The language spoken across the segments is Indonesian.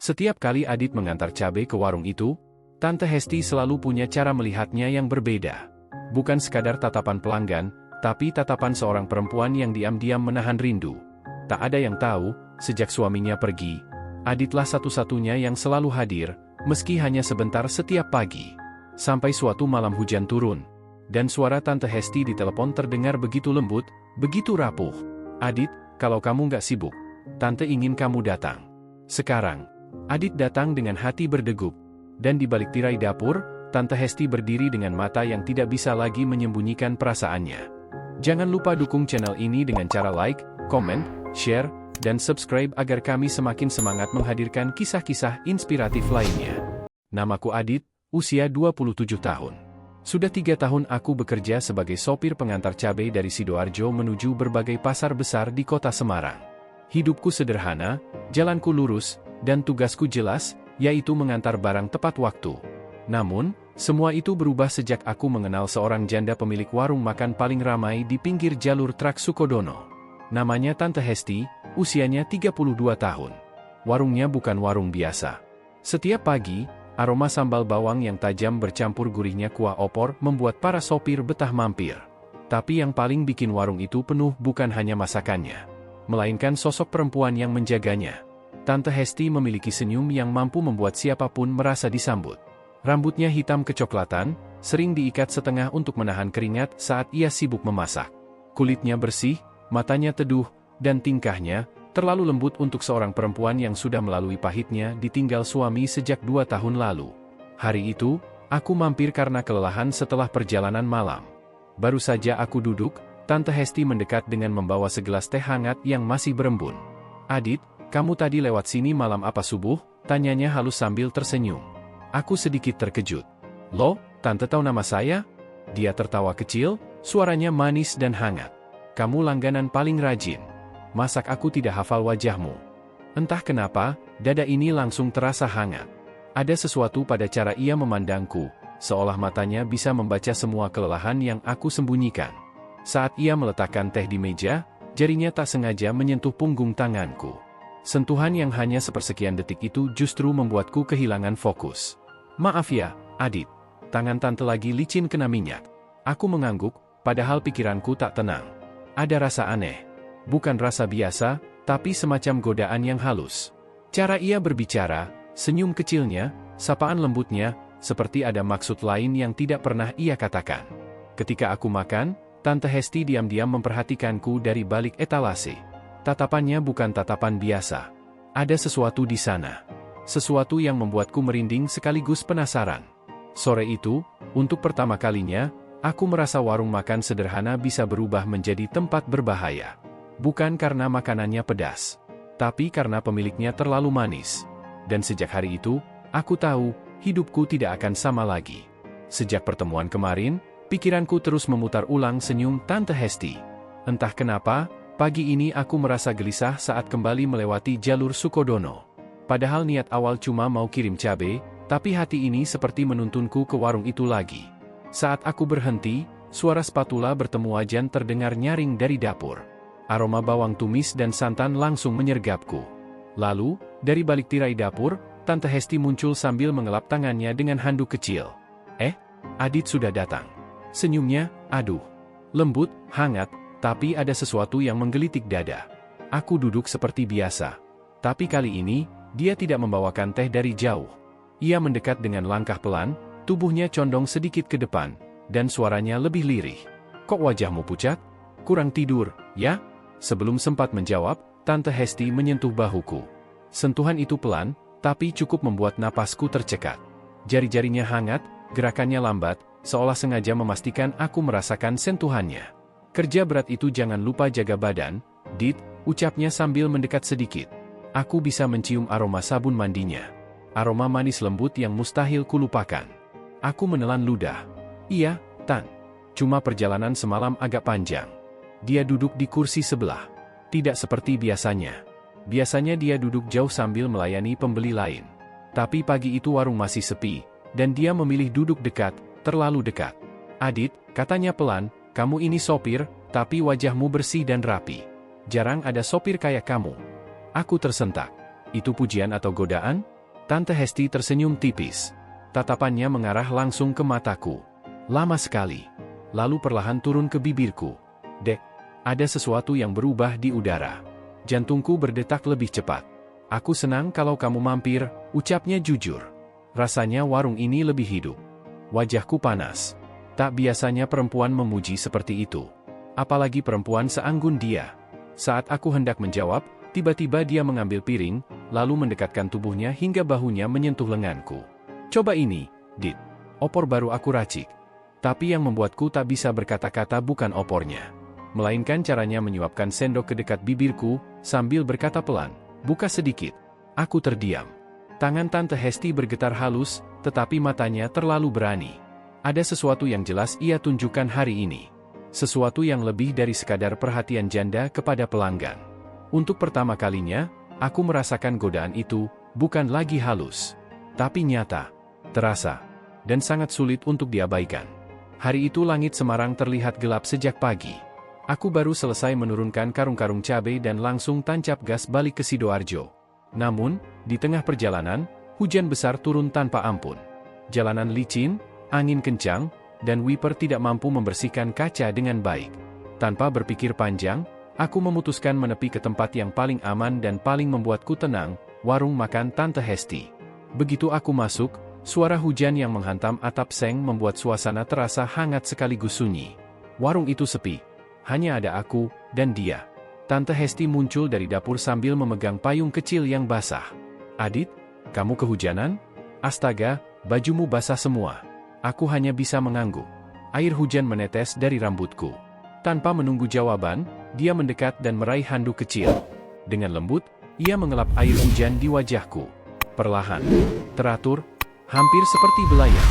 Setiap kali Adit mengantar cabai ke warung itu, Tante Hesti selalu punya cara melihatnya yang berbeda. Bukan sekadar tatapan pelanggan, tapi tatapan seorang perempuan yang diam-diam menahan rindu. Tak ada yang tahu, sejak suaminya pergi, Aditlah satu-satunya yang selalu hadir, meski hanya sebentar setiap pagi. Sampai suatu malam hujan turun, dan suara Tante Hesti di telepon terdengar begitu lembut, begitu rapuh. "Adit, kalau kamu nggak sibuk, Tante ingin kamu datang sekarang." Adit datang dengan hati berdegup, dan di balik tirai dapur, Tante Hesti berdiri dengan mata yang tidak bisa lagi menyembunyikan perasaannya. Jangan lupa dukung channel ini dengan cara like, komen, share, dan subscribe agar kami semakin semangat menghadirkan kisah-kisah inspiratif lainnya. Namaku Adit, usia 27 tahun. Sudah 3 tahun aku bekerja sebagai sopir pengantar cabai dari Sidoarjo menuju berbagai pasar besar di kota Semarang. Hidupku sederhana, jalanku lurus, dan tugasku jelas, yaitu mengantar barang tepat waktu. Namun, semua itu berubah sejak aku mengenal seorang janda pemilik warung makan paling ramai di pinggir jalur truk Sukodono. Namanya Tante Hesti, usianya 32 tahun. Warungnya bukan warung biasa. Setiap pagi, aroma sambal bawang yang tajam bercampur gurihnya kuah opor membuat para sopir betah mampir. Tapi yang paling bikin warung itu penuh bukan hanya masakannya, melainkan sosok perempuan yang menjaganya. Tante Hesti memiliki senyum yang mampu membuat siapapun merasa disambut. Rambutnya hitam kecoklatan, sering diikat setengah untuk menahan keringat saat ia sibuk memasak. Kulitnya bersih, matanya teduh, dan tingkahnya terlalu lembut untuk seorang perempuan yang sudah melalui pahitnya ditinggal suami sejak 2 tahun lalu. Hari itu, aku mampir karena kelelahan setelah perjalanan malam. Baru saja aku duduk, Tante Hesti mendekat dengan membawa segelas teh hangat yang masih berembun. "Adit, kamu tadi lewat sini malam apa subuh?" tanyanya halus sambil tersenyum. Aku sedikit terkejut. "Loh, Tante tahu nama saya?" Dia tertawa kecil, suaranya manis dan hangat. "Kamu langganan paling rajin. Masak aku tidak hafal wajahmu." Entah kenapa, dada ini langsung terasa hangat. Ada sesuatu pada cara ia memandangku, seolah matanya bisa membaca semua kelelahan yang aku sembunyikan. Saat ia meletakkan teh di meja, jarinya tak sengaja menyentuh punggung tanganku. Sentuhan yang hanya sepersekian detik itu justru membuatku kehilangan fokus. "Maaf ya, Adit." Tangan Tante lagi licin kena minyak. Aku mengangguk, padahal pikiranku tak tenang. Ada rasa aneh. Bukan rasa biasa, tapi semacam godaan yang halus. Cara ia berbicara, senyum kecilnya, sapaan lembutnya, seperti ada maksud lain yang tidak pernah ia katakan. Ketika aku makan, Tante Hesti diam-diam memperhatikanku dari balik etalase. Tatapannya bukan tatapan biasa. Ada sesuatu di sana. Sesuatu yang membuatku merinding sekaligus penasaran. Sore itu, untuk pertama kalinya, aku merasa warung makan sederhana bisa berubah menjadi tempat berbahaya. Bukan karena makanannya pedas, tapi karena pemiliknya terlalu manis. Dan sejak hari itu, aku tahu, hidupku tidak akan sama lagi. Sejak pertemuan kemarin, pikiranku terus memutar ulang senyum Tante Hesti. Entah kenapa, pagi ini aku merasa gelisah saat kembali melewati jalur Sukodono. Padahal niat awal cuma mau kirim cabai, tapi hati ini seperti menuntunku ke warung itu lagi. Saat aku berhenti, suara spatula bertemu wajan terdengar nyaring dari dapur. Aroma bawang tumis dan santan langsung menyergapku. Lalu, dari balik tirai dapur, Tante Hesti muncul sambil mengelap tangannya dengan handuk kecil. Adit sudah datang." Senyumnya, aduh, lembut, hangat, tapi ada sesuatu yang menggelitik dada. Aku duduk seperti biasa. Tapi kali ini, dia tidak membawakan teh dari jauh. Ia mendekat dengan langkah pelan, tubuhnya condong sedikit ke depan, dan suaranya lebih lirih. "Kok wajahmu pucat? Kurang tidur, ya?" Sebelum sempat menjawab, Tante Hesti menyentuh bahuku. Sentuhan itu pelan, tapi cukup membuat napasku tercekat. Jari-jarinya hangat, gerakannya lambat, seolah sengaja memastikan aku merasakan sentuhannya. "Kerja berat itu jangan lupa jaga badan, Dit," ucapnya sambil mendekat sedikit. Aku bisa mencium aroma sabun mandinya. Aroma manis lembut yang mustahil kulupakan. Aku menelan ludah. "Iya, Tan. Cuma perjalanan semalam agak panjang." Dia duduk di kursi sebelah. Tidak seperti biasanya. Biasanya dia duduk jauh sambil melayani pembeli lain. Tapi pagi itu warung masih sepi, dan dia memilih duduk dekat, terlalu dekat. "Adit," katanya pelan, "kamu ini sopir, tapi wajahmu bersih dan rapi. Jarang ada sopir kayak kamu." Aku tersentak. Itu pujian atau godaan? Tante Hesti tersenyum tipis. Tatapannya mengarah langsung ke mataku. Lama sekali. Lalu perlahan turun ke bibirku. Dek, ada sesuatu yang berubah di udara. Jantungku berdetak lebih cepat. Aku senang kalau kamu mampir, ucapnya jujur. Rasanya warung ini lebih hidup. Wajahku panas. Tak biasanya perempuan memuji seperti itu. Apalagi perempuan seanggun dia. Saat aku hendak menjawab, tiba-tiba dia mengambil piring, lalu mendekatkan tubuhnya hingga bahunya menyentuh lenganku. Coba ini, Dit. Opor baru aku racik. Tapi yang membuatku tak bisa berkata-kata bukan opornya. Melainkan caranya menyuapkan sendok ke dekat bibirku, sambil berkata pelan, buka sedikit. Aku terdiam. Tangan Tante Hesti bergetar halus, tetapi matanya terlalu berani. Ada sesuatu yang jelas ia tunjukkan hari ini. Sesuatu yang lebih dari sekadar perhatian janda kepada pelanggan. Untuk pertama kalinya, aku merasakan godaan itu, bukan lagi halus. Tapi nyata, terasa, dan sangat sulit untuk diabaikan. Hari itu langit Semarang terlihat gelap sejak pagi. Aku baru selesai menurunkan karung-karung cabai dan langsung tancap gas balik ke Sidoarjo. Namun, di tengah perjalanan, hujan besar turun tanpa ampun. Jalanan licin, angin kencang, dan wiper tidak mampu membersihkan kaca dengan baik. Tanpa berpikir panjang, aku memutuskan menepi ke tempat yang paling aman dan paling membuatku tenang, warung makan Tante Hesti. Begitu aku masuk, suara hujan yang menghantam atap seng membuat suasana terasa hangat sekaligus sunyi. Warung itu sepi. Hanya ada aku, dan dia. Tante Hesti muncul dari dapur sambil memegang payung kecil yang basah. Adit, kamu kehujanan? Astaga, bajumu basah semua. Aku hanya bisa mengangguk. Air hujan menetes dari rambutku. Tanpa menunggu jawaban, dia mendekat dan meraih handuk kecil. Dengan lembut, ia mengelap air hujan di wajahku. Perlahan, teratur, hampir seperti belayar.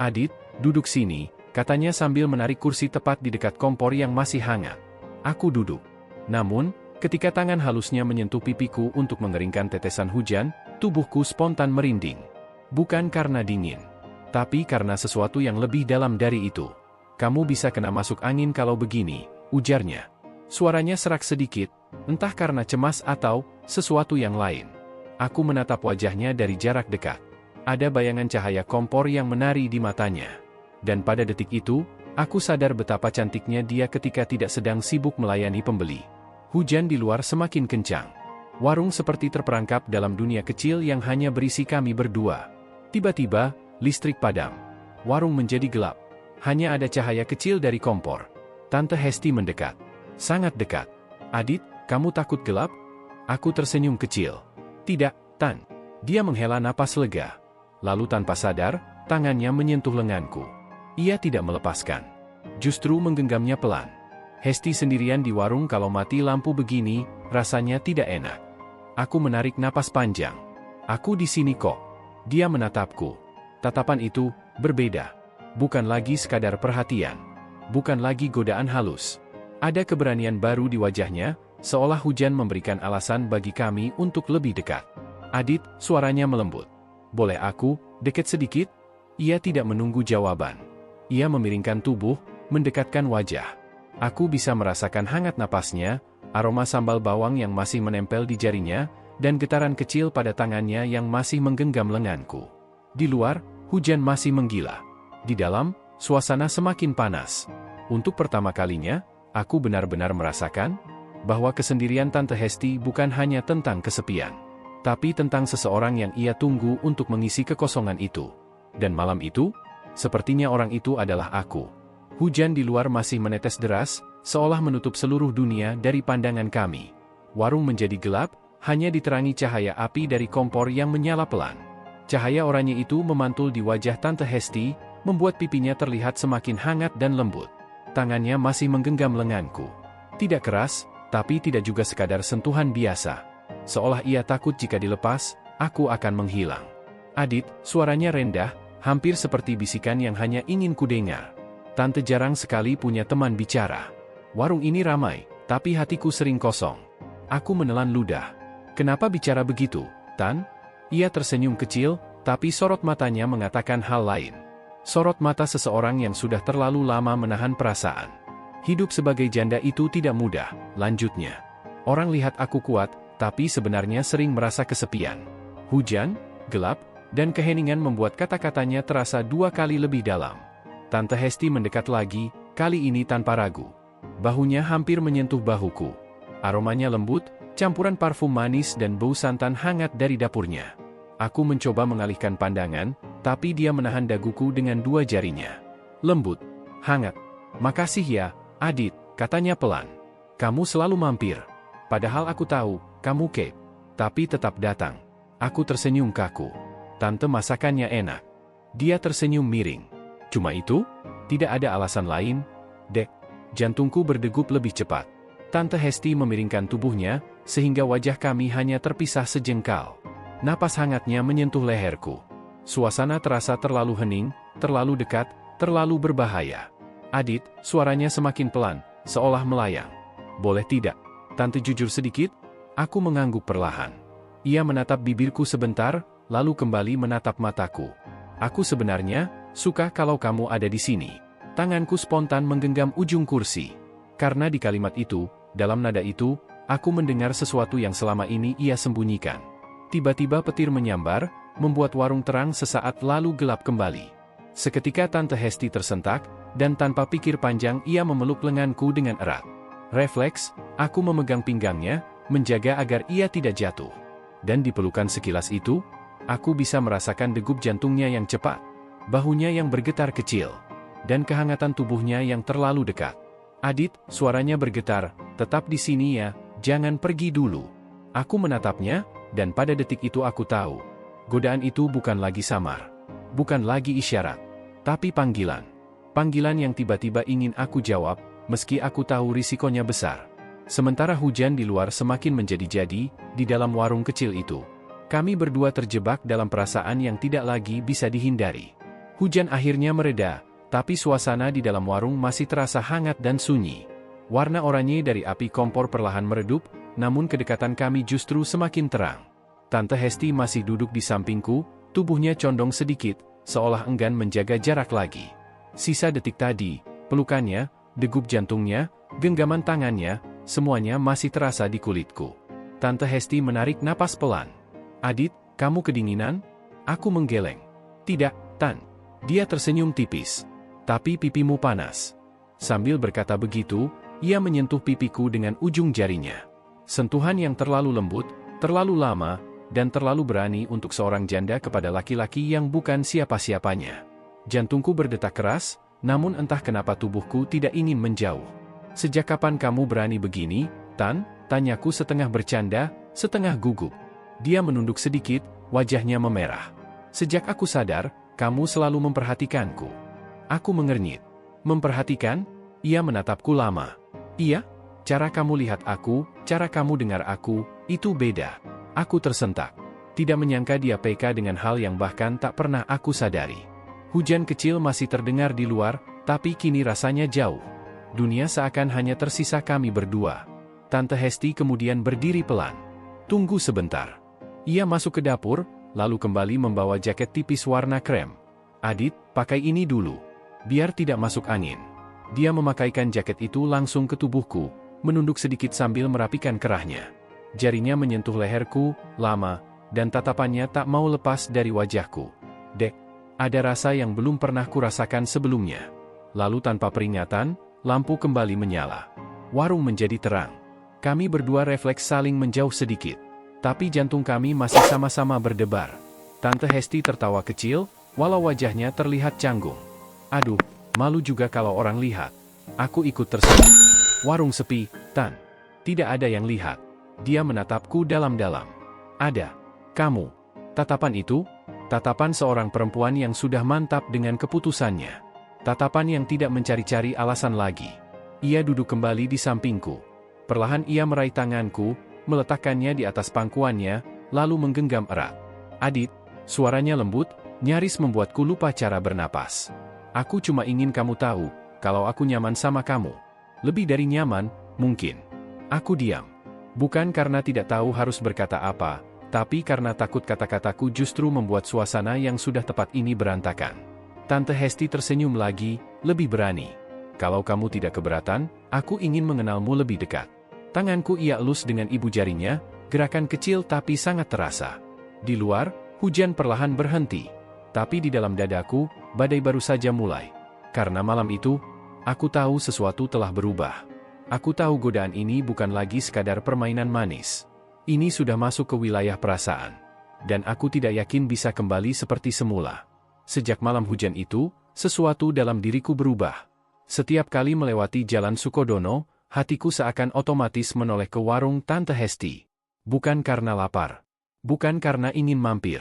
Adit, duduk sini, katanya sambil menarik kursi tepat di dekat kompor yang masih hangat. Aku duduk. Namun, ketika tangan halusnya menyentuh pipiku untuk mengeringkan tetesan hujan, tubuhku spontan merinding. Bukan karena dingin, tapi karena sesuatu yang lebih dalam dari itu. Kamu bisa kena masuk angin kalau begini, ujarnya. Suaranya serak sedikit, entah karena cemas atau sesuatu yang lain. Aku menatap wajahnya dari jarak dekat. Ada bayangan cahaya kompor yang menari di matanya. Dan pada detik itu, aku sadar betapa cantiknya dia ketika tidak sedang sibuk melayani pembeli. Hujan di luar semakin kencang. Warung seperti terperangkap dalam dunia kecil yang hanya berisi kami berdua. Tiba-tiba, listrik padam. Warung menjadi gelap. Hanya ada cahaya kecil dari kompor. Tante Hesti mendekat. Sangat dekat. Adit, kamu takut gelap? Aku tersenyum kecil. Tidak, Tan. Dia menghela napas lega. Lalu tanpa sadar, tangannya menyentuh lenganku. Ia tidak melepaskan. Justru menggenggamnya pelan. Hesti sendirian di warung kalau mati lampu begini, rasanya tidak enak. Aku menarik napas panjang. Aku di sini kok. Dia menatapku. Tatapan itu berbeda. Bukan lagi sekadar perhatian. Bukan lagi godaan halus. Ada keberanian baru di wajahnya, seolah hujan memberikan alasan bagi kami untuk lebih dekat. Adit, suaranya melembut. Boleh aku dekat sedikit? Ia tidak menunggu jawaban. Ia memiringkan tubuh, mendekatkan wajah. Aku bisa merasakan hangat napasnya, aroma sambal bawang yang masih menempel di jarinya, dan getaran kecil pada tangannya yang masih menggenggam lenganku. Di luar, hujan masih menggila. Di dalam, suasana semakin panas. Untuk pertama kalinya, aku benar-benar merasakan bahwa kesendirian Tante Hesti bukan hanya tentang kesepian, tapi tentang seseorang yang ia tunggu untuk mengisi kekosongan itu. Dan malam itu, sepertinya orang itu adalah aku. Hujan di luar masih menetes deras, seolah menutup seluruh dunia dari pandangan kami. Warung menjadi gelap, hanya diterangi cahaya api dari kompor yang menyala pelan. Cahaya oranye itu memantul di wajah Tante Hesti, membuat pipinya terlihat semakin hangat dan lembut. Tangannya masih menggenggam lenganku. Tidak keras, tapi tidak juga sekadar sentuhan biasa. Seolah ia takut jika dilepas, aku akan menghilang. Adit, suaranya rendah, hampir seperti bisikan yang hanya ingin kudengar. Tante jarang sekali punya teman bicara. Warung ini ramai, tapi hatiku sering kosong. Aku menelan ludah. Kenapa bicara begitu, Tan? Ia tersenyum kecil, tapi sorot matanya mengatakan hal lain. Sorot mata seseorang yang sudah terlalu lama menahan perasaan. Hidup sebagai janda itu tidak mudah, lanjutnya. Orang lihat aku kuat, tapi sebenarnya sering merasa kesepian. Hujan, gelap, dan keheningan membuat kata-katanya terasa 2 kali lebih dalam. Tante Hesti mendekat lagi, kali ini tanpa ragu. Bahunya hampir menyentuh bahuku. Aromanya lembut, campuran parfum manis dan bau santan hangat dari dapurnya. Aku mencoba mengalihkan pandangan, tapi dia menahan daguku dengan 2 jarinya. Lembut, hangat. "Makasih ya, Adit," katanya pelan. "Kamu selalu mampir. Padahal aku tahu, kamu keep. Tapi tetap datang." Aku tersenyum kaku. "Tante masakannya enak." Dia tersenyum miring. "Cuma itu? Tidak ada alasan lain?" "Dek." Jantungku berdegup lebih cepat. Tante Hesti memiringkan tubuhnya, sehingga wajah kami hanya terpisah sejengkal. Napas hangatnya menyentuh leherku. Suasana terasa terlalu hening, terlalu dekat, terlalu berbahaya. "Adit," suaranya semakin pelan, seolah melayang. "Boleh tidak, Tante jujur sedikit?" Aku mengangguk perlahan. Ia menatap bibirku sebentar, lalu kembali menatap mataku. "Aku sebenarnya suka kalau kamu ada di sini." Tanganku spontan menggenggam ujung kursi. Karena di kalimat itu, dalam nada itu, aku mendengar sesuatu yang selama ini ia sembunyikan. Tiba-tiba petir menyambar, membuat warung terang sesaat lalu gelap kembali. Seketika Tante Hesti tersentak, dan tanpa pikir panjang ia memeluk lenganku dengan erat. Refleks, aku memegang pinggangnya, menjaga agar ia tidak jatuh. Dan di pelukan sekilas itu, aku bisa merasakan degup jantungnya yang cepat, bahunya yang bergetar kecil, dan kehangatan tubuhnya yang terlalu dekat. "Adit," suaranya bergetar, "tetap di sini ya, jangan pergi dulu." Aku menatapnya, dan pada detik itu aku tahu. Godaan itu bukan lagi samar. Bukan lagi isyarat. Tapi panggilan. Panggilan yang tiba-tiba ingin aku jawab, meski aku tahu risikonya besar. Sementara hujan di luar semakin menjadi-jadi, di dalam warung kecil itu, kami berdua terjebak dalam perasaan yang tidak lagi bisa dihindari. Hujan akhirnya mereda, tapi suasana di dalam warung masih terasa hangat dan sunyi. Warna oranye dari api kompor perlahan meredup, namun kedekatan kami justru semakin terang. Tante Hesti masih duduk di sampingku, tubuhnya condong sedikit, seolah enggan menjaga jarak lagi. Sisa detik tadi, pelukannya, degup jantungnya, genggaman tangannya, semuanya masih terasa di kulitku. Tante Hesti menarik napas pelan. "Adit, kamu kedinginan?" Aku menggeleng. "Tidak, Tan." Dia tersenyum tipis. "Tapi pipimu panas." Sambil berkata begitu, ia menyentuh pipiku dengan ujung jarinya. Sentuhan yang terlalu lembut, terlalu lama, dan terlalu berani untuk seorang janda kepada laki-laki yang bukan siapa-siapanya. Jantungku berdetak keras, namun entah kenapa tubuhku tidak ingin menjauh. "Sejak kapan kamu berani begini, Tan?" tanyaku setengah bercanda, setengah gugup. Dia menunduk sedikit, wajahnya memerah. "Sejak aku sadar, kamu selalu memperhatikanku." Aku mengernyit. "Memperhatikan?" Ia menatapku lama. "Iya, cara kamu lihat aku, cara kamu dengar aku, itu beda." Aku tersentak. Tidak menyangka dia peka dengan hal yang bahkan tak pernah aku sadari. Hujan kecil masih terdengar di luar, tapi kini rasanya jauh. Dunia seakan hanya tersisa kami berdua. Tante Hesti kemudian berdiri pelan. "Tunggu sebentar." Ia masuk ke dapur, lalu kembali membawa jaket tipis warna krem. "Adit, pakai ini dulu. Biar tidak masuk angin." Dia memakaikan jaket itu langsung ke tubuhku, menunduk sedikit sambil merapikan kerahnya. Jarinya menyentuh leherku, lama, dan tatapannya tak mau lepas dari wajahku. "Dek." Ada rasa yang belum pernah kurasakan sebelumnya. Lalu tanpa peringatan, lampu kembali menyala. Warung menjadi terang. Kami berdua refleks saling menjauh sedikit. Tapi jantung kami masih sama-sama berdebar. Tante Hesti tertawa kecil, walau wajahnya terlihat canggung. "Aduh, malu juga kalau orang lihat." Aku ikut tersenyum. "Warung sepi, Tan." "Tidak ada yang lihat." Dia menatapku dalam-dalam. "Ada. Kamu." Tatapan itu, tatapan seorang perempuan yang sudah mantap dengan keputusannya. Tatapan yang tidak mencari-cari alasan lagi. Ia duduk kembali di sampingku. Perlahan ia meraih tanganku, meletakkannya di atas pangkuannya, lalu menggenggam erat. "Adit," suaranya lembut, nyaris membuatku lupa cara bernapas. "Aku cuma ingin kamu tahu, kalau aku nyaman sama kamu. Lebih dari nyaman, mungkin." Aku diam. Bukan karena tidak tahu harus berkata apa, tapi karena takut kata-kataku justru membuat suasana yang sudah tepat ini berantakan. Tante Hesti tersenyum lagi, lebih berani. "Kalau kamu tidak keberatan, aku ingin mengenalmu lebih dekat." Tanganku ia elus dengan ibu jarinya, gerakan kecil tapi sangat terasa. Di luar, Hujan perlahan berhenti. Tapi di dalam dadaku, badai baru saja mulai. Karena malam itu, aku tahu sesuatu telah berubah. Aku tahu godaan ini bukan lagi sekadar permainan manis. Ini sudah masuk ke wilayah perasaan. Dan aku tidak yakin bisa kembali seperti semula. Sejak malam hujan itu, sesuatu dalam diriku berubah. Setiap kali melewati jalan Sukodono, hatiku seakan otomatis menoleh ke warung Tante Hesti. Bukan karena lapar. Bukan karena ingin mampir.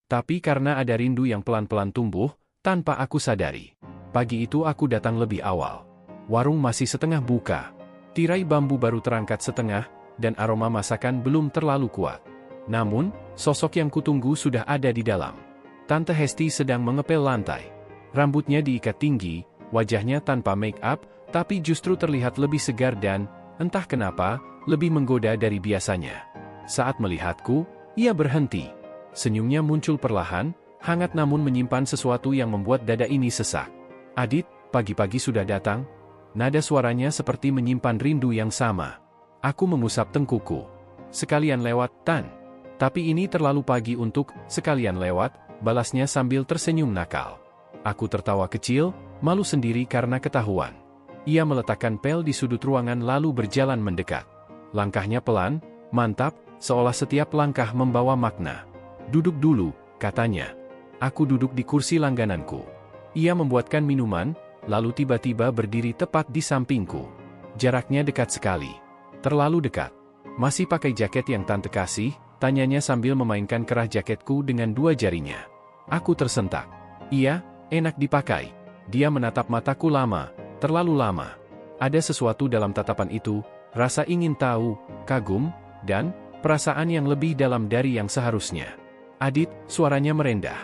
Tapi karena ada rindu yang pelan-pelan tumbuh, tanpa aku sadari. Pagi itu aku datang lebih awal. Warung masih setengah buka. Tirai bambu baru terangkat setengah, dan aroma masakan belum terlalu kuat. Namun, sosok yang kutunggu sudah ada di dalam. Tante Hesti sedang mengepel lantai. Rambutnya diikat tinggi, wajahnya tanpa make up, tapi justru terlihat lebih segar dan, entah kenapa, lebih menggoda dari biasanya. Saat melihatku, ia berhenti. Senyumnya muncul perlahan, hangat namun menyimpan sesuatu yang membuat dada ini sesak. "Adit, pagi-pagi sudah datang?" Nada suaranya seperti menyimpan rindu yang sama. Aku mengusap tengkuku. "Sekalian lewat, Tan." "Tapi ini terlalu pagi untuk sekalian lewat," balasnya sambil tersenyum nakal. Aku tertawa kecil, malu sendiri karena ketahuan. Ia meletakkan pel di sudut ruangan lalu berjalan mendekat. Langkahnya pelan, mantap, seolah setiap langkah membawa makna. "Duduk dulu," katanya. Aku duduk di kursi langgananku. Ia membuatkan minuman, lalu tiba-tiba berdiri tepat di sampingku. Jaraknya dekat sekali. Terlalu dekat. "Masih pakai jaket yang Tante kasih?" tanyanya sambil memainkan kerah jaketku dengan dua jarinya. Aku tersentak. "Iya, enak dipakai." Dia menatap mataku lama, terlalu lama. Ada sesuatu dalam tatapan itu, rasa ingin tahu, kagum, dan perasaan yang lebih dalam dari yang seharusnya. "Adit," suaranya merendah.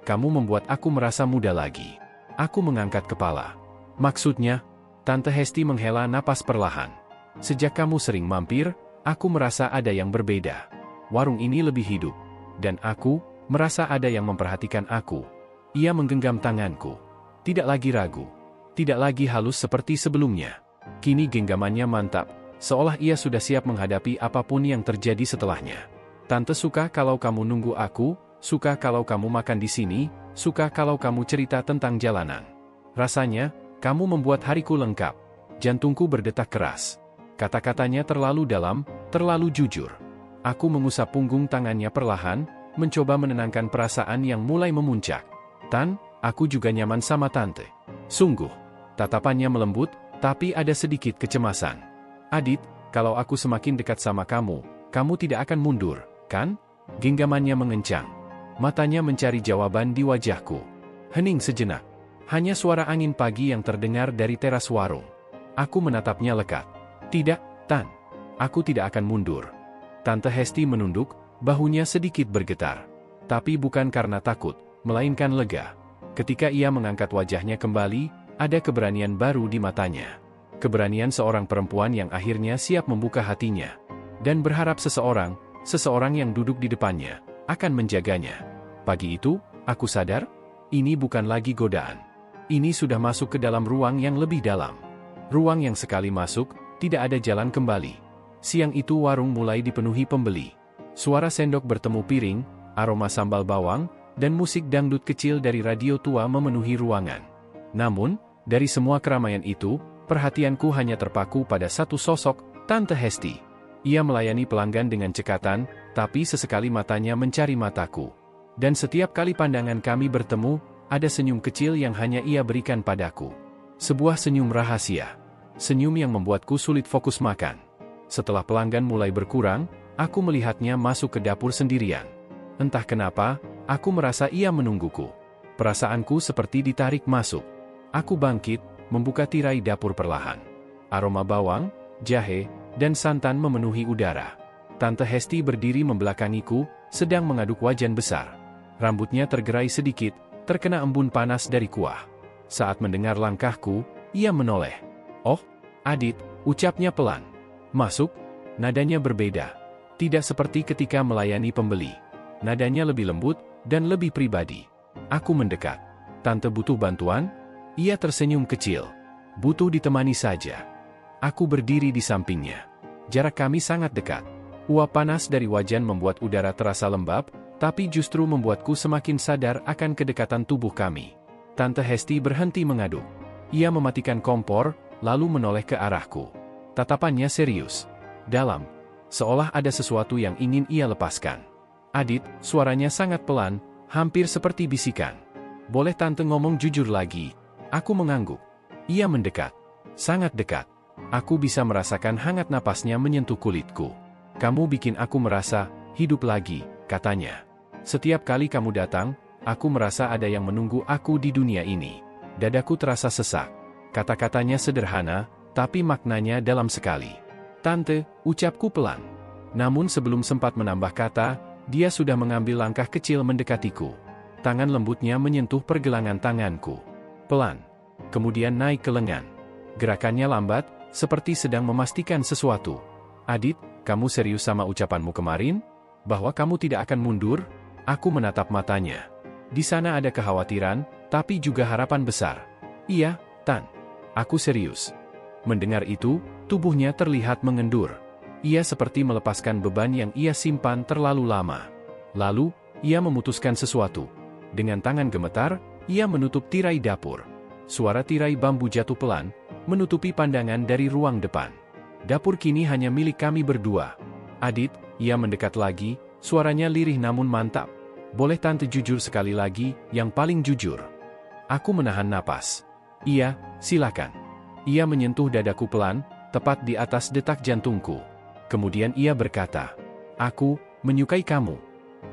"Kamu membuat aku merasa muda lagi." Aku mengangkat kepala. "Maksudnya?" Tante Hesti menghela napas perlahan. "Sejak kamu sering mampir, aku merasa ada yang berbeda. Warung ini lebih hidup. Dan aku merasa ada yang memperhatikan aku." Ia menggenggam tanganku. Tidak lagi ragu. Tidak lagi halus seperti sebelumnya. Kini genggamannya mantap, seolah ia sudah siap menghadapi apapun yang terjadi setelahnya. "Tante suka kalau kamu nunggu aku, suka kalau kamu makan di sini, suka kalau kamu cerita tentang jalanan. Rasanya, kamu membuat hariku lengkap." Jantungku berdetak keras. Kata-katanya terlalu dalam, terlalu jujur. Aku mengusap punggung tangannya perlahan, mencoba menenangkan perasaan yang mulai memuncak. "Tan, aku juga nyaman sama Tante." "Sungguh." Tatapannya melembut, tapi ada sedikit kecemasan. "Adit, kalau aku semakin dekat sama kamu, kamu tidak akan mundur, kan?" Genggamannya mengencang. Matanya mencari jawaban di wajahku. Hening sejenak. Hanya suara angin pagi yang terdengar dari teras warung. Aku menatapnya lekat. "Tidak, Tan. Aku tidak akan mundur." Tante Hesti menunduk, bahunya sedikit bergetar. Tapi bukan karena takut, melainkan lega. Ketika ia mengangkat wajahnya kembali, ada keberanian baru di matanya. Keberanian seorang perempuan yang akhirnya siap membuka hatinya. Dan berharap seseorang yang duduk di depannya, akan menjaganya. Pagi itu, aku sadar, ini bukan lagi godaan. Ini sudah masuk ke dalam ruang yang lebih dalam. Ruang yang sekali masuk, tidak ada jalan kembali. Siang itu warung mulai dipenuhi pembeli. Suara sendok bertemu piring, aroma sambal bawang, dan musik dangdut kecil dari radio tua memenuhi ruangan. Namun, dari semua keramaian itu, perhatianku hanya terpaku pada satu sosok, Tante Hesti. Ia melayani pelanggan dengan cekatan, tapi sesekali matanya mencari mataku. Dan setiap kali pandangan kami bertemu, ada senyum kecil yang hanya ia berikan padaku. Sebuah senyum rahasia. Senyum yang membuatku sulit fokus makan. Setelah pelanggan mulai berkurang, aku melihatnya masuk ke dapur sendirian. Entah kenapa, aku merasa ia menungguku. Perasaanku seperti ditarik masuk. Aku bangkit, membuka tirai dapur perlahan. Aroma bawang, jahe, dan santan memenuhi udara. Tante Hesti berdiri membelakangiku, sedang mengaduk wajan besar. Rambutnya tergerai sedikit, terkena embun panas dari kuah. Saat mendengar langkahku, ia menoleh. "Oh, Adit," ucapnya pelan. "Masuk." Nadanya berbeda. Tidak seperti ketika melayani pembeli. Nadanya lebih lembut, dan lebih pribadi. Aku mendekat. "Tante butuh bantuan?" Ia tersenyum kecil. "Butuh ditemani saja." Aku berdiri di sampingnya. Jarak kami sangat dekat. Uap panas dari wajan membuat udara terasa lembab, tapi justru membuatku semakin sadar akan kedekatan tubuh kami. Tante Hesti berhenti mengaduk. Ia mematikan kompor, lalu menoleh ke arahku. Tatapannya serius, dalam, seolah ada sesuatu yang ingin ia lepaskan. Adit, suaranya sangat pelan, hampir seperti bisikan. Boleh tante ngomong jujur lagi? Aku mengangguk. Ia mendekat. Sangat dekat. Aku bisa merasakan hangat napasnya menyentuh kulitku. Kamu bikin aku merasa hidup lagi, katanya. Setiap kali kamu datang, aku merasa ada yang menunggu aku di dunia ini. Dadaku terasa sesak. Kata-katanya sederhana, tapi maknanya dalam sekali. Tante, ucapku pelan. Namun sebelum sempat menambah kata, dia sudah mengambil langkah kecil mendekatiku. Tangan lembutnya menyentuh pergelangan tanganku. Pelan. Kemudian naik ke lengan. Gerakannya lambat, seperti sedang memastikan sesuatu. Adit, kamu serius sama ucapanmu kemarin? Bahwa kamu tidak akan mundur? Aku menatap matanya. Di sana ada kekhawatiran, tapi juga harapan besar. Iya, Tan. Aku serius. Mendengar itu, tubuhnya terlihat mengendur. Ia seperti melepaskan beban yang ia simpan terlalu lama. Lalu, ia memutuskan sesuatu. Dengan tangan gemetar, ia menutup tirai dapur. Suara tirai bambu jatuh pelan, menutupi pandangan dari ruang depan. Dapur kini hanya milik kami berdua. Adit, ia mendekat lagi, suaranya lirih namun mantap. Boleh tante jujur sekali lagi, yang paling jujur? Aku menahan napas. Iya, silakan. Ia menyentuh dadaku pelan, tepat di atas detak jantungku. Kemudian ia berkata, aku menyukai kamu.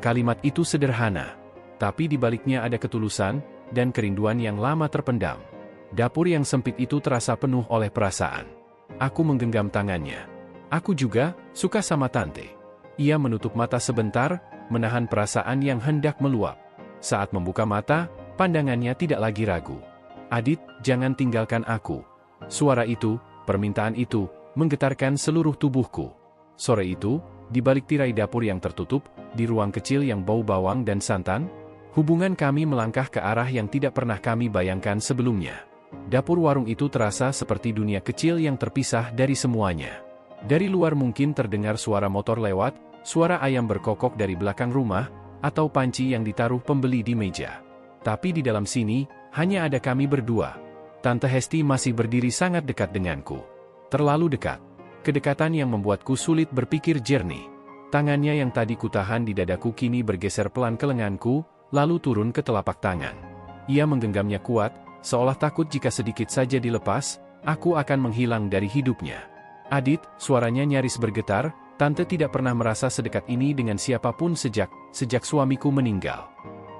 Kalimat itu sederhana. Tapi di baliknya ada ketulusan, dan kerinduan yang lama terpendam. Dapur yang sempit itu terasa penuh oleh perasaan. Aku menggenggam tangannya. Aku juga suka sama tante. Ia menutup mata sebentar, menahan perasaan yang hendak meluap. Saat membuka mata, pandangannya tidak lagi ragu. Adit, jangan tinggalkan aku. Suara itu, permintaan itu, menggetarkan seluruh tubuhku. Sore itu, di balik tirai dapur yang tertutup, di ruang kecil yang bau bawang dan santan, hubungan kami melangkah ke arah yang tidak pernah kami bayangkan sebelumnya. Dapur warung itu terasa seperti dunia kecil yang terpisah dari semuanya. Dari luar mungkin terdengar suara motor lewat, suara ayam berkokok dari belakang rumah, atau panci yang ditaruh pembeli di meja. Tapi di dalam sini, hanya ada kami berdua. Tante Hesti masih berdiri sangat dekat denganku. Terlalu dekat. Kedekatan yang membuatku sulit berpikir jernih. Tangannya yang tadi kutahan di dadaku kini bergeser pelan ke lenganku, lalu turun ke telapak tangan. Ia menggenggamnya kuat, seolah takut jika sedikit saja dilepas, aku akan menghilang dari hidupnya. Adit, suaranya nyaris bergetar, tante tidak pernah merasa sedekat ini dengan siapapun sejak suamiku meninggal.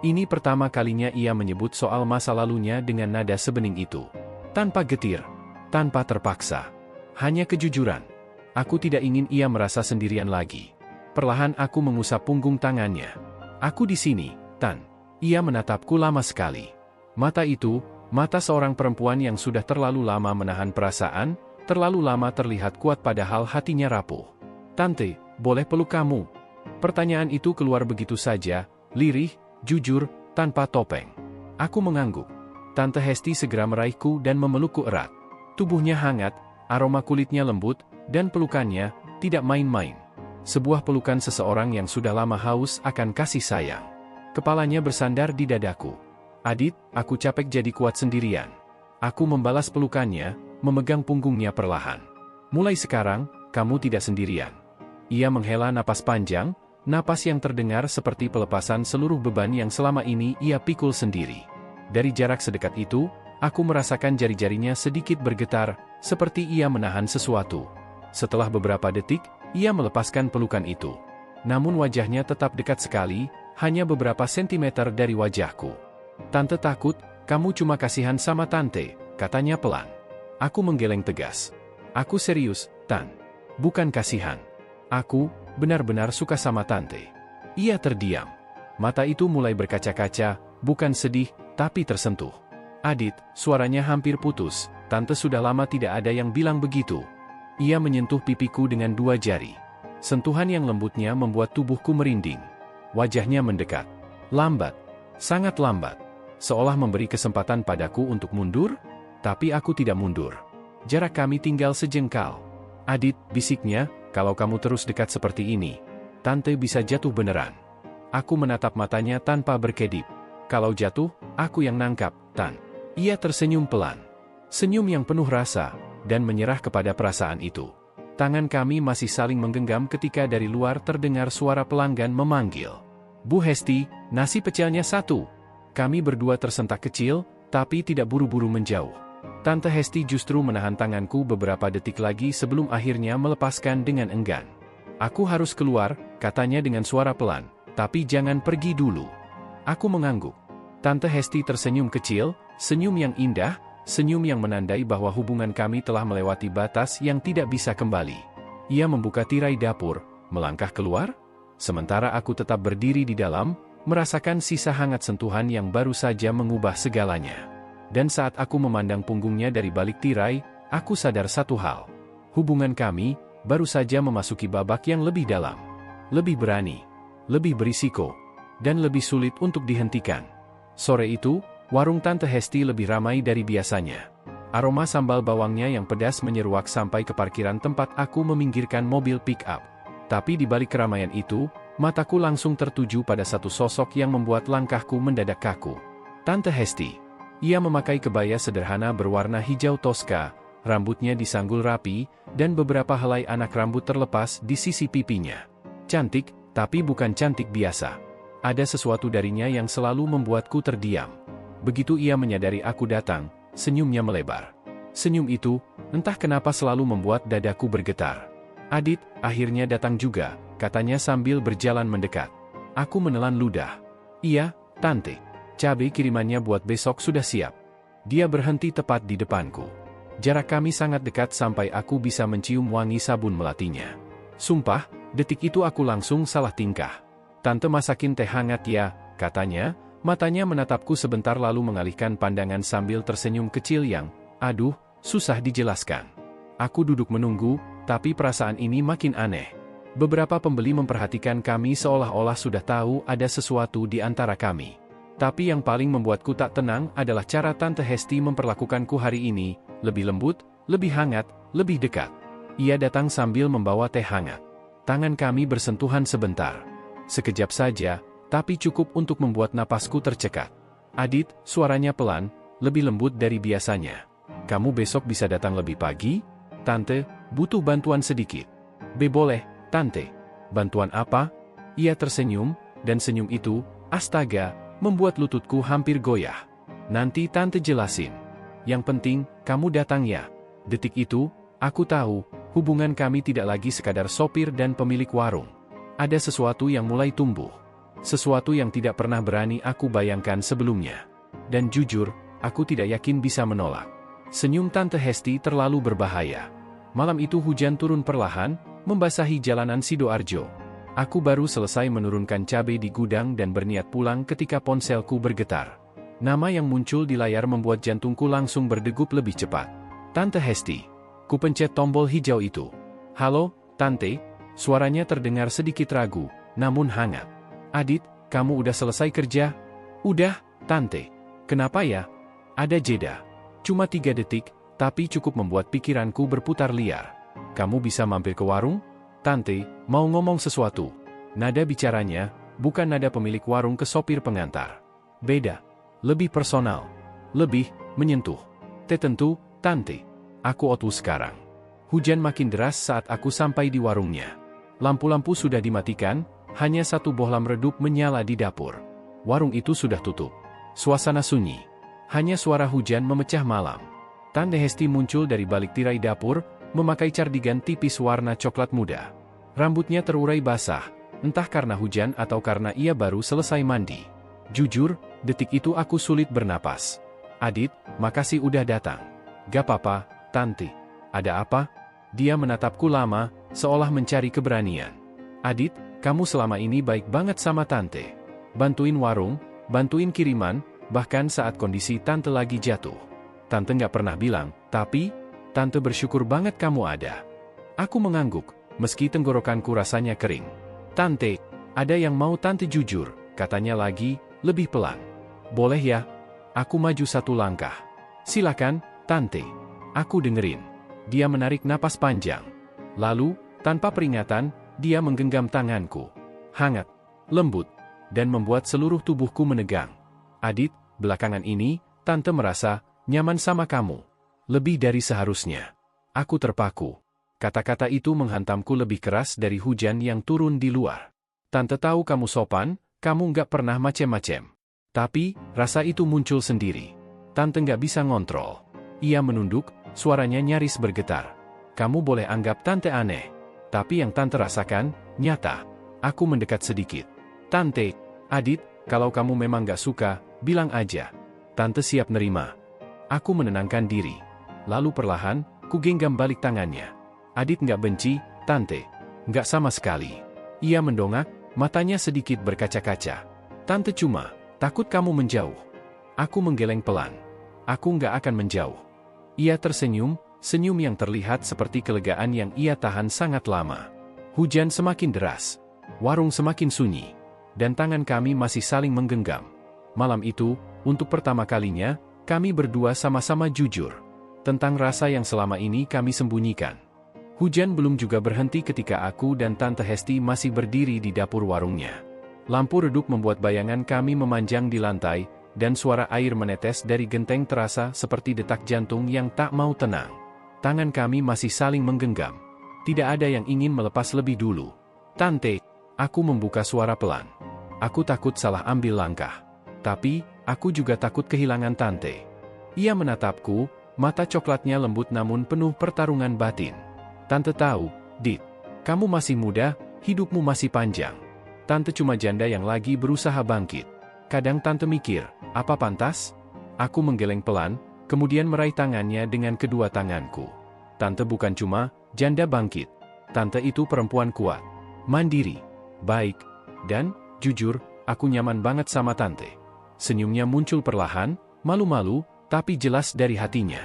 Ini pertama kalinya ia menyebut soal masa lalunya dengan nada sebening itu. Tanpa getir, tanpa terpaksa. Hanya kejujuran. Aku tidak ingin ia merasa sendirian lagi. Perlahan aku mengusap punggung tangannya. Aku di sini, Tan. Ia menatapku lama sekali. Mata itu, mata seorang perempuan yang sudah terlalu lama menahan perasaan, terlalu lama terlihat kuat padahal hatinya rapuh. Tante, boleh peluk kamu? Pertanyaan itu keluar begitu saja, lirih, jujur, tanpa topeng. Aku mengangguk. Tante Hesti segera meraihku dan memelukku erat. Tubuhnya hangat, aroma kulitnya lembut, dan pelukannya tidak main-main. Sebuah pelukan seseorang yang sudah lama haus akan kasih sayang. Kepalanya bersandar di dadaku. Adit, aku capek jadi kuat sendirian. Aku membalas pelukannya, memegang punggungnya perlahan. Mulai sekarang, kamu tidak sendirian. Ia menghela napas panjang, napas yang terdengar seperti pelepasan seluruh beban yang selama ini ia pikul sendiri. Dari jarak sedekat itu, aku merasakan jari-jarinya sedikit bergetar, seperti ia menahan sesuatu. Setelah beberapa detik, ia melepaskan pelukan itu. Namun wajahnya tetap dekat sekali, hanya beberapa sentimeter dari wajahku. Tante takut, kamu cuma kasihan sama tante, katanya pelan. Aku menggeleng tegas. Aku serius, Tan. Bukan kasihan. Aku benar-benar suka sama tante. Ia terdiam. Mata itu mulai berkaca-kaca, bukan sedih, tapi tersentuh. Adit, suaranya hampir putus, tante sudah lama tidak ada yang bilang begitu. Ia menyentuh pipiku dengan dua jari. Sentuhan yang lembutnya membuat tubuhku merinding. Wajahnya mendekat. Lambat. Sangat lambat. Seolah memberi kesempatan padaku untuk mundur, tapi aku tidak mundur. Jarak kami tinggal sejengkal. Adit, bisiknya, kalau kamu terus dekat seperti ini, tante bisa jatuh beneran. Aku menatap matanya tanpa berkedip. Kalau jatuh, aku yang nangkap, Tan. Ia tersenyum pelan. Senyum yang penuh rasa, dan menyerah kepada perasaan itu. Tangan kami masih saling menggenggam ketika dari luar terdengar suara pelanggan memanggil. Bu Hesti, nasi pecelnya 1. Kami berdua tersentak kecil, tapi tidak buru-buru menjauh. Tante Hesti justru menahan tanganku beberapa detik lagi sebelum akhirnya melepaskan dengan enggan. Aku harus keluar, katanya dengan suara pelan, tapi jangan pergi dulu. Aku mengangguk. Tante Hesti tersenyum kecil, senyum yang indah, senyum yang menandai bahwa hubungan kami telah melewati batas yang tidak bisa kembali. Ia membuka tirai dapur, melangkah keluar, sementara aku tetap berdiri di dalam, merasakan sisa hangat sentuhan yang baru saja mengubah segalanya. Dan saat aku memandang punggungnya dari balik tirai, aku sadar satu hal. Hubungan kami baru saja memasuki babak yang lebih dalam, lebih berani, lebih berisiko, dan lebih sulit untuk dihentikan. Sore itu, warung Tante Hesti lebih ramai dari biasanya. Aroma sambal bawangnya yang pedas menyeruak sampai ke parkiran tempat aku meminggirkan mobil pick-up. Tapi di balik keramaian itu, mataku langsung tertuju pada satu sosok yang membuat langkahku mendadak kaku. Tante Hesti. Ia memakai kebaya sederhana berwarna hijau toska, rambutnya disanggul rapi, dan beberapa helai anak rambut terlepas di sisi pipinya. Cantik, tapi bukan cantik biasa. Ada sesuatu darinya yang selalu membuatku terdiam. Begitu ia menyadari aku datang, senyumnya melebar. Senyum itu, entah kenapa selalu membuat dadaku bergetar. Adit, akhirnya datang juga, katanya sambil berjalan mendekat. Aku menelan ludah. Iya, Tante. Cabai kirimannya buat besok sudah siap. Dia berhenti tepat di depanku. Jarak kami sangat dekat sampai aku bisa mencium wangi sabun melatinya. Sumpah, detik itu aku langsung salah tingkah. Tante masakin teh hangat ya, katanya, matanya menatapku sebentar lalu mengalihkan pandangan sambil tersenyum kecil yang, aduh, susah dijelaskan. Aku duduk menunggu, tapi perasaan ini makin aneh. Beberapa pembeli memperhatikan kami seolah-olah sudah tahu ada sesuatu di antara kami. Tapi yang paling membuatku tak tenang adalah cara Tante Hesti memperlakukanku hari ini, lebih lembut, lebih hangat, lebih dekat. Ia datang sambil membawa teh hangat. Tangan kami bersentuhan sebentar. Sekejap saja, tapi cukup untuk membuat napasku tercekat. Adit, suaranya pelan, lebih lembut dari biasanya. Kamu besok bisa datang lebih pagi? Tante, butuh bantuan sedikit. Boleh, Tante. Bantuan apa? Ia tersenyum, dan senyum itu, astaga, membuat lututku hampir goyah. Nanti Tante jelasin. Yang penting, kamu datang ya. Detik itu, aku tahu, hubungan kami tidak lagi sekadar sopir dan pemilik warung. Ada sesuatu yang mulai tumbuh. Sesuatu yang tidak pernah berani aku bayangkan sebelumnya. Dan jujur, aku tidak yakin bisa menolak. Senyum Tante Hesti terlalu berbahaya. Malam itu hujan turun perlahan, membasahi jalanan Sidoarjo. Aku baru selesai menurunkan cabai di gudang dan berniat pulang ketika ponselku bergetar. Nama yang muncul di layar membuat jantungku langsung berdegup lebih cepat. Tante Hesti. Ku pencet tombol hijau itu. Halo, Tante. Suaranya terdengar sedikit ragu, namun hangat. Adit, kamu udah selesai kerja? Udah, Tante. Kenapa ya? Ada jeda. Cuma 3 detik, tapi cukup membuat pikiranku berputar liar. Kamu bisa mampir ke warung? Tante, mau ngomong sesuatu. Nada bicaranya, bukan nada pemilik warung ke sopir pengantar. Beda. Lebih personal. Lebih, menyentuh. Tentu, Tante. Aku otu sekarang. Hujan makin deras saat aku sampai di warungnya. Lampu-lampu sudah dimatikan, hanya satu bohlam redup menyala di dapur. Warung itu sudah tutup. Suasana sunyi. Hanya suara hujan memecah malam. Tante Hesti muncul dari balik tirai dapur, memakai cardigan tipis warna coklat muda. Rambutnya terurai basah, entah karena hujan atau karena ia baru selesai mandi. Jujur, detik itu aku sulit bernapas. Adit, makasih udah datang. Gak apa-apa, Tante. Ada apa? Dia menatapku lama, seolah mencari keberanian. Adit, kamu selama ini baik banget sama Tante. Bantuin warung, bantuin kiriman, bahkan saat kondisi Tante lagi jatuh. Tante nggak pernah bilang, tapi, Tante bersyukur banget kamu ada. Aku mengangguk, meski tenggorokanku rasanya kering. Tante, ada yang mau Tante jujur, katanya lagi, lebih pelan. Boleh ya? Aku maju 1 langkah. Silakan, Tante. Aku dengerin. Dia menarik napas panjang. Lalu, tanpa peringatan, dia menggenggam tanganku. Hangat, lembut, dan membuat seluruh tubuhku menegang. Adit, belakangan ini, Tante merasa nyaman sama kamu. Lebih dari seharusnya. Aku terpaku. Kata-kata itu menghantamku lebih keras dari hujan yang turun di luar. Tante tahu kamu sopan, kamu nggak pernah macem-macem. Tapi, rasa itu muncul sendiri. Tante nggak bisa ngontrol. Ia menunduk, suaranya nyaris bergetar. Kamu boleh anggap Tante aneh. Tapi yang Tante rasakan, nyata. Aku mendekat sedikit. Tante, Adit, kalau kamu memang nggak suka, bilang aja. Tante siap nerima. Aku menenangkan diri. Lalu perlahan, ku genggam balik tangannya. Adit nggak benci, Tante. Nggak sama sekali. Ia mendongak, matanya sedikit berkaca-kaca. Tante cuma takut kamu menjauh. Aku menggeleng pelan. Aku nggak akan menjauh. Ia tersenyum, senyum yang terlihat seperti kelegaan yang ia tahan sangat lama. Hujan semakin deras. Warung semakin sunyi. Dan tangan kami masih saling menggenggam. Malam itu, untuk pertama kalinya, kami berdua sama-sama jujur. Tentang rasa yang selama ini kami sembunyikan. Hujan belum juga berhenti ketika aku dan Tante Hesti masih berdiri di dapur warungnya. Lampu redup membuat bayangan kami memanjang di lantai, dan suara air menetes dari genteng terasa seperti detak jantung yang tak mau tenang. Tangan kami masih saling menggenggam. Tidak ada yang ingin melepas lebih dulu. Tante, aku membuka suara pelan. Aku takut salah ambil langkah. Tapi, aku juga takut kehilangan Tante. Ia menatapku, mata coklatnya lembut namun penuh pertarungan batin. Tante tahu, Dit, kamu masih muda, hidupmu masih panjang. Tante cuma janda yang lagi berusaha bangkit. Kadang Tante mikir, apa pantas? Aku menggeleng pelan, kemudian meraih tangannya dengan kedua tanganku. Tante bukan cuma janda bangkit. Tante itu perempuan kuat, mandiri, baik, dan, jujur, aku nyaman banget sama Tante. Senyumnya muncul perlahan, malu-malu, tapi jelas dari hatinya.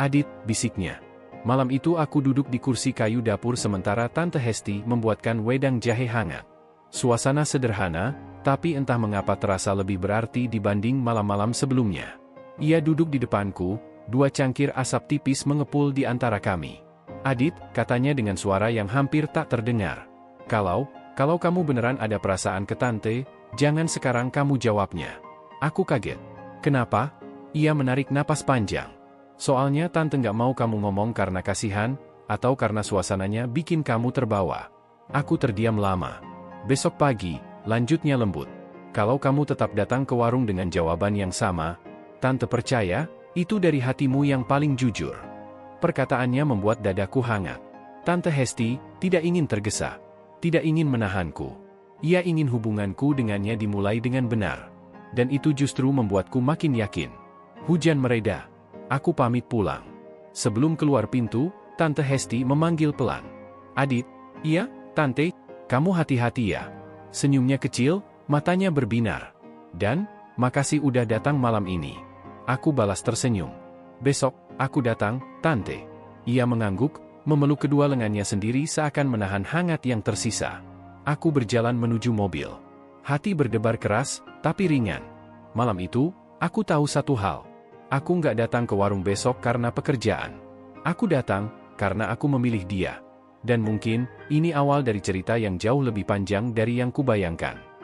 Adit, bisiknya. Malam itu aku duduk di kursi kayu dapur sementara Tante Hesti membuatkan wedang jahe hangat. Suasana sederhana, tapi entah mengapa terasa lebih berarti dibanding malam-malam sebelumnya. Ia duduk di depanku, dua cangkir asap tipis mengepul di antara kami. Adit, katanya dengan suara yang hampir tak terdengar. Kalau kamu beneran ada perasaan ke Tante, jangan sekarang kamu jawabnya. Aku kaget. Kenapa? Ia menarik napas panjang. Soalnya Tante nggak mau kamu ngomong karena kasihan, atau karena suasananya bikin kamu terbawa. Aku terdiam lama. Besok pagi, lanjutnya lembut. Kalau kamu tetap datang ke warung dengan jawaban yang sama, Tante percaya, itu dari hatimu yang paling jujur. Perkataannya membuat dadaku hangat. Tante Hesti tidak ingin tergesa, tidak ingin menahanku. Ia ingin hubunganku dengannya dimulai dengan benar. Dan itu justru membuatku makin yakin. Hujan mereda. Aku pamit pulang. Sebelum keluar pintu, Tante Hesti memanggil pelan. Adit, iya, Tante, kamu hati-hati ya. Senyumnya kecil, matanya berbinar. Dan, makasih udah datang malam ini. Aku balas tersenyum. Besok, aku datang, Tante. Ia mengangguk, memeluk kedua lengannya sendiri seakan menahan hangat yang tersisa. Aku berjalan menuju mobil. Hati berdebar keras, tapi ringan. Malam itu, aku tahu satu hal. Aku nggak datang ke warung besok karena pekerjaan. Aku datang, karena aku memilih dia. Dan mungkin, ini awal dari cerita yang jauh lebih panjang dari yang kubayangkan.